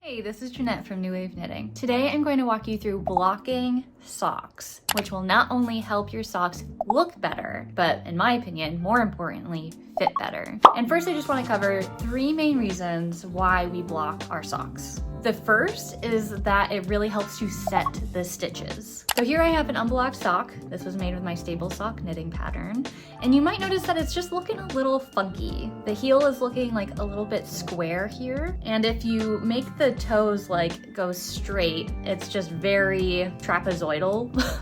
Hey, this is Jeanette from New Wave Knitting. Today I'm going to walk you through blocking socks, which will not only help your socks look better, but in my opinion, more importantly, fit better. And first I just want to cover 3 main reasons why we block our socks. The first is that it really helps to set the stitches. So here I have an unblocked sock. This was made with my Stable Sock knitting pattern. And you might notice that it's just looking a little funky. The heel is looking like a little bit square here. And if you make the toes like go straight, it's just very trapezoidal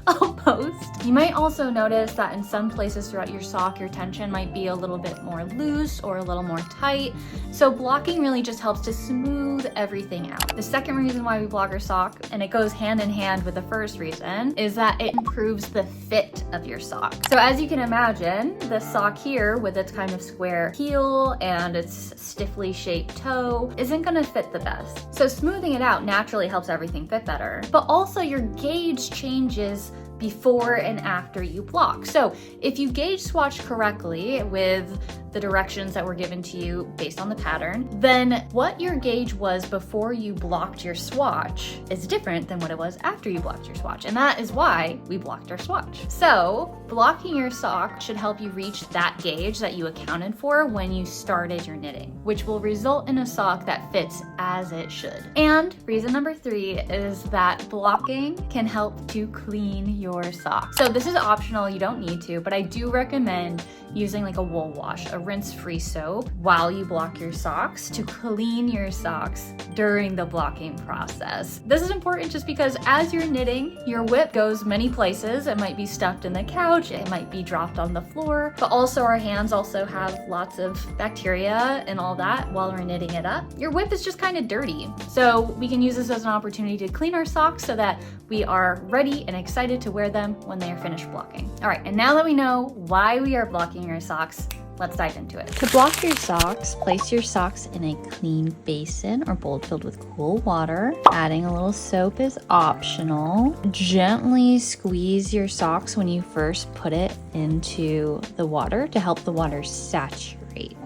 almost. You might also notice that in some places throughout your sock, your tension might be a little bit more loose or a little more tight. So blocking really just helps to smooth everything out. The second reason why we block our sock, and it goes hand in hand with the first reason, is that it improves the fit of your sock. So as you can imagine, the sock here with its kind of square heel and its stiffly shaped toe isn't gonna fit the best. So smoothing it out naturally helps everything fit better, but also your gauge changes before and after you block. So if you gauge swatch correctly with the directions that were given to you based on the pattern, then what your gauge was before you blocked your swatch is different than what it was after you blocked your swatch. And that is why we blocked our swatch. So blocking your sock should help you reach that gauge that you accounted for when you started your knitting, which will result in a sock that fits as it should. And reason number 3 is that blocking can help to clean your sock. So this is optional, you don't need to, but I do recommend using like a wool wash, a rinse-free soap, while you block your socks to clean your socks during the blocking process. This is important just because as you're knitting, your whip goes many places. It might be stuffed in the couch, it might be dropped on the floor, but also our hands also have lots of bacteria and all that while we're knitting it up. Your whip is just kind of dirty. So we can use this as an opportunity to clean our socks so that we are ready and excited to wear them when they are finished blocking. All right, and now that we know why we are blocking our socks, let's dive into it. To block your socks, place your socks in a clean basin or bowl filled with cool water. Adding a little soap is optional. Gently squeeze your socks when you first put it into the water to help the water saturate.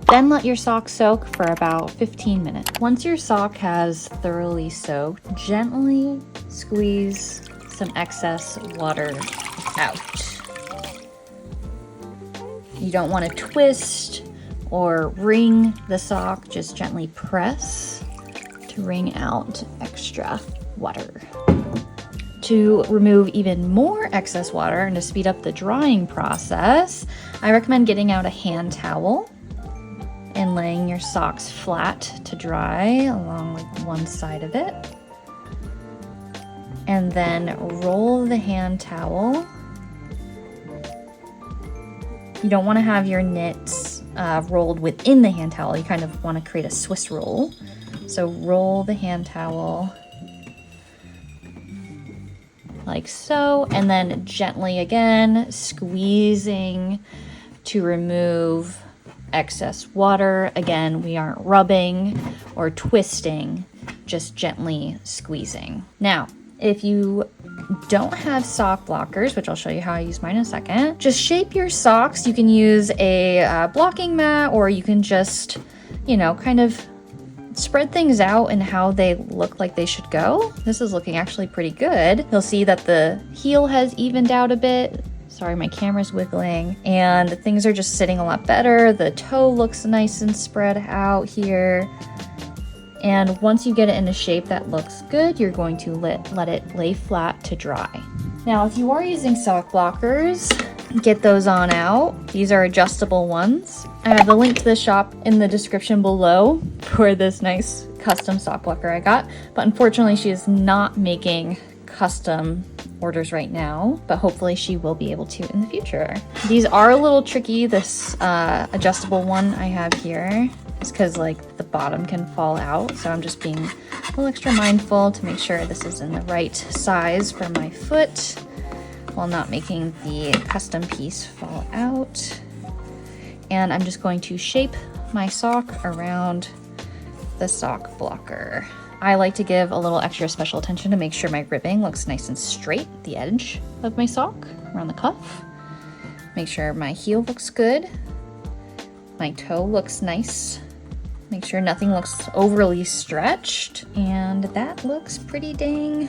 Then let your sock soak for about 15 minutes. Once your sock has thoroughly soaked, gently squeeze some excess water out. You don't want to twist or wring the sock, just gently press to wring out extra water. To remove even more excess water and to speed up the drying process, I recommend getting out a hand towel and laying your socks flat to dry along like one side of it. And then roll the hand towel. You don't want to have your knits rolled within the hand towel. You kind of want to create a Swiss roll. So roll the hand towel like so, and then gently again squeezing to remove excess water. Again, we aren't rubbing or twisting, just gently squeezing. Now, if you don't have sock blockers, which I'll show you how I use mine in a second, just shape your socks. You can use a blocking mat, or you can just, kind of spread things out and how they look like they should go. This is looking actually pretty good. You'll see that the heel has evened out a bit. Sorry, my camera's wiggling. And things are just sitting a lot better. The toe looks nice and spread out here. And once you get it in a shape that looks good, you're going to let it lay flat to dry. Now, if you are using sock blockers, get those on out. These are adjustable ones. I have the link to the shop in the description below for this nice custom sock blocker I got. But unfortunately, she is not making custom orders right now, but hopefully she will be able to in the future. These are a little tricky. This adjustable one I have here is because like the bottom can fall out, so I'm just being a little extra mindful to make sure this is in the right size for my foot while not making the custom piece fall out. And I'm just going to shape my sock around the sock blocker. I like to give a little extra special attention to make sure my ribbing looks nice and straight, the edge of my sock around the cuff. Make sure my heel looks good. My toe looks nice Make sure nothing looks overly stretched. And that looks pretty dang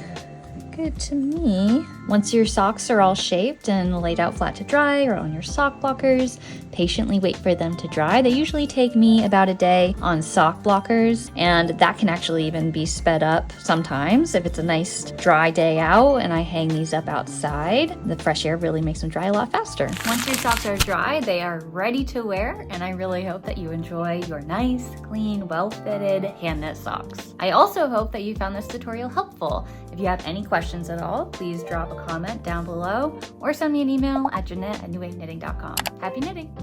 good to me. Once your socks are all shaped and laid out flat to dry or on your sock blockers, patiently wait for them to dry. They usually take me about a day on sock blockers, and that can actually even be sped up sometimes if it's a nice dry day out and I hang these up outside. The fresh air really makes them dry a lot faster. Once your socks are dry, they are ready to wear, and I really hope that you enjoy your nice, clean, well-fitted hand knit socks. I also hope that you found this tutorial helpful. If you have any questions at all, please drop a comment down below or send me an email at Jeanette@newwaveknitting.com. Happy knitting!